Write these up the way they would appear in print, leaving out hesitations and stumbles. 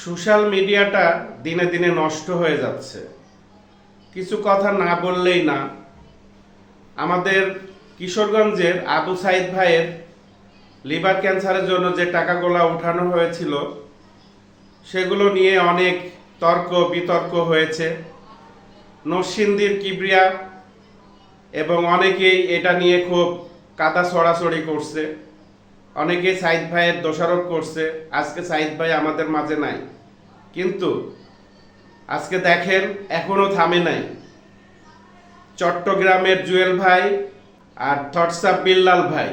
Social মিডিয়াটা দিনে দিনে নষ্ট হয়ে যাচ্ছে। কিছু কথা না বললেই না। আমাদের কিশোরগঞ্জের আবু সাইদ ভাইয়ের লিভার ক্যান্সারের জন্য যে টাকাগুলো উঠানো হয়েছিল সেগুলো নিয়ে অনেক তর্ক বিতর্ক হয়েছে। নরসিংদীর কিবরিয়া এবং অনেকেই এটা নিয়ে খুব কাদা ছড়াছড়ি করছে। অনেকেই সাইদ ভাইয়ের দোষারোপ করছে। আজকে সাইদ ভাই আমাদের মাঝে নাই, কিন্তু আজকে দেখেন এখনো থামে নাই। চট্টগ্রামের জুয়েল ভাই আর থটসআপ বিল্লাল ভাই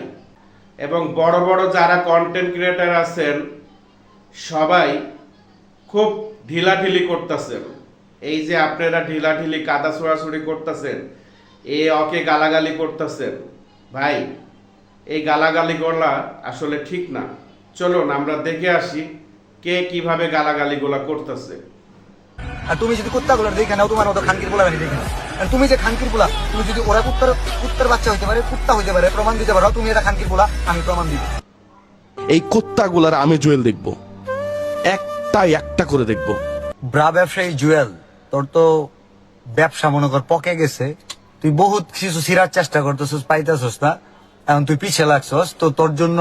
এবং বড় বড় যারা কন্টেন্ট ক্রিয়েটার আছেন সবাই খুব ঢিলাঢিলি করতেছেন। এই যে আপনারা ঢিলাঢিলি কাদা ছোড়াছুড়ি করতেছেন, ওকে গালাগালি করতেছেন, ভাই এই গালাগালি গুলা আসলে ঠিক না। চলুন আমরা দেখে আসি কে কিভাবে গালাগালিগুলা করতেছে। আর তুমি যদি কুত্তাগুলো দেখে নাও, তোমার মতো খানকির পোলা দেখে নাও। আর তুমি যে খানকির পোলা, তুমি যদি ওরা কুত্তার বাচ্চা হইতে পারে, কুত্তা হইতে পারে, প্রমাণ দিতে পারো তুমি এটা খানকির পোলা, আমি প্রমাণ দিব। এই কুত্তাগুলার আমি জুয়েল দেখবো, একটা করে দেখবো। ব্রা ব্যবসায়ী জুয়েল, তোর তো ব্যবসা মনে কর পকে গেছে। তুই বহুত কিছু ছিড়ার চেষ্টা করতেছিস, পাইতেছিস না, এখন তুই পিছিয়ে লাগছস। তো তোর জন্য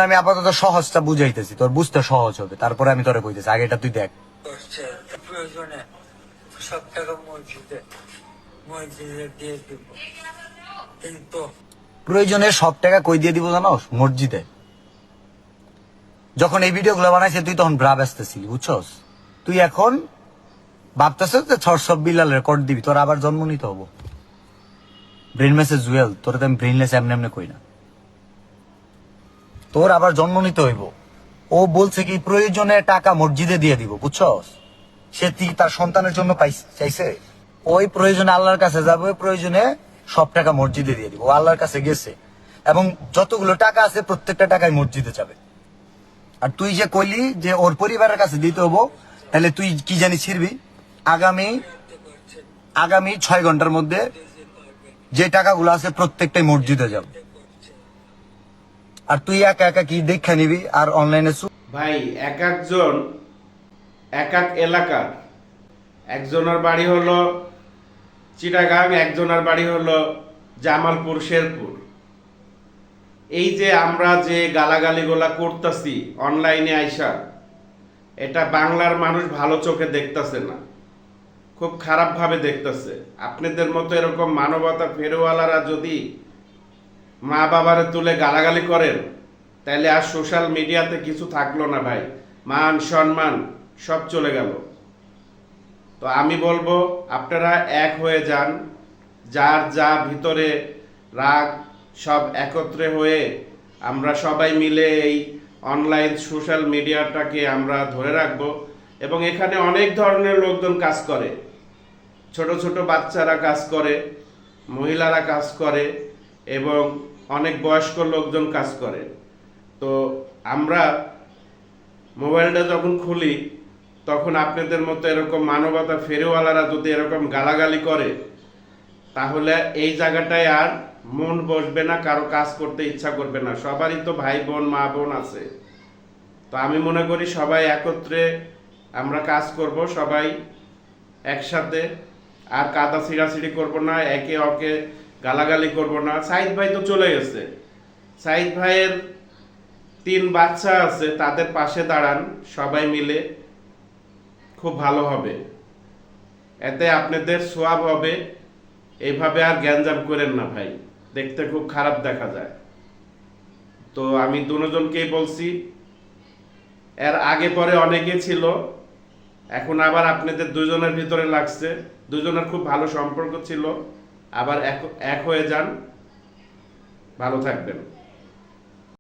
আমি আপাতত সহজটা বুঝাইতেছি, তোর বুঝতে সহজ হবে, তারপরে আমি তোরে কইতেছি। আগে এটা তুই দেখ। প্রয়োজনে সব টাকা মসজিদে দিয়ে দিব, কিন্তু প্রয়োজনে সব টাকা কই দিয়ে দিব জানোস? মসজিদে। যখন এই ভিডিও গুলো বানাইছে তুই তখন ব্রা ব্যস্তেছিলি, বুঝছস? তুই এখন ভাবতেছিস যে ছড়সব বিলাল রেকর্ড দিবি, তোর আবার জন্ম নিতে হবো। ব্রেন মেসেজ জুয়েল, তোর তো আমি ব্রেনলেস এমনি এমনি কই না, তোর আবার জন্ম নিতে হইব। ও বলছে কি প্রয়োজনে টাকা মসজিদে দিয়ে দিব, বুঝছস? সে তার সন্তানের জন্য চাইছে। ওই প্রয়োজনে আল্লাহর কাছে যাবে, প্রয়োজনে সব টাকা মসজিদে দিয়ে দিব। ও আল্লাহর কাছে গেছে এবং যতগুলো টাকা আছে প্রত্যেকটা টাকাই মসজিদে যাবে। আর তুই যে কইলি যে ওর পরিবারের কাছে দিতে হবো, তাহলে তুই কি জানি ছিড়বি। আগামী 6 ঘন্টার মধ্যে যে টাকাগুলো আছে প্রত্যেকটাই মসজিদে যাবে। আর তুই একা একা কি দেখা নিবি আর অনলাইনে। ভাই এক একজন এক এক এলাকার, একজনের বাড়ি হলো চিটাগাং, একজনের বাড়ি হলো জামালপুর, শেরপুর। এই যে আমরা যে গালাগালিগুলা করতেছি অনলাইনে আইসা, এটা বাংলার মানুষ ভালো চোখে দেখতেছে না, খুব খারাপ ভাবে দেখতেছে। আপনাদের মতো এরকম মানবতা ফেরোওয়ালারা যদি মা বাবারে তুলে গালাগালি করেন, তাহলে আর সোশ্যাল মিডিয়াতে কিছু থাকলো না ভাই। মান সম্মান সব চলে গেল। তো আমি বলবো আপনারা এক হয়ে যান, যার যা ভিতরে রাগ সব একত্রে হয়ে আমরা সবাই মিলে এই অনলাইন সোশ্যাল মিডিয়াটাকে আমরা ধরে রাখবো। এবং এখানে অনেক ধরনের লোকজন কাজ করে, ছোট ছোট বাচ্চারা কাজ করে, মহিলারা কাজ করে এবং অনেক বয়স্ক লোকজন কাজ করে। তো আমরা মোবাইলটা যখন খুলি তখন আপনাদের মতো এরকম মানবতা ফেরিওয়ালারা যদি এরকম গালাগালি করে, তাহলে এই জায়গাটায় আর মন বসবে না, কারো কাজ করতে ইচ্ছা করবে না। সবারই তো ভাই বোন মা বোন আছে। তো আমি মনে করি সবাই একত্রে আমরা কাজ করব, সবাই একসাথে। আর কাদা ছিঁড়াছিঁড়ি করবো না, একে অকে গালাগালি করব না। সাইদ ভাই তো চলে গেছে, সাইদ ভাইয়ের 3 বাচ্চা আছে, তাদের পাশে দাঁড়ান সবাই মিলে, খুব ভালো হবে। এতে আপনাদের সোয়াব হবে। এইভাবে আর গ্যাঞ্জাম করেন না ভাই, দেখতে খুব খারাপ দেখা যায়। তো আমি দুজনকেই বলছি, এর আগে পরে অনেকে ছিল, এখন আবার আপনাদের দুজনের ভিতরে লাগছে। দুজনের খুব ভালো সম্পর্ক ছিল, আবার এক হয়ে যান। ভালো থাকবেন।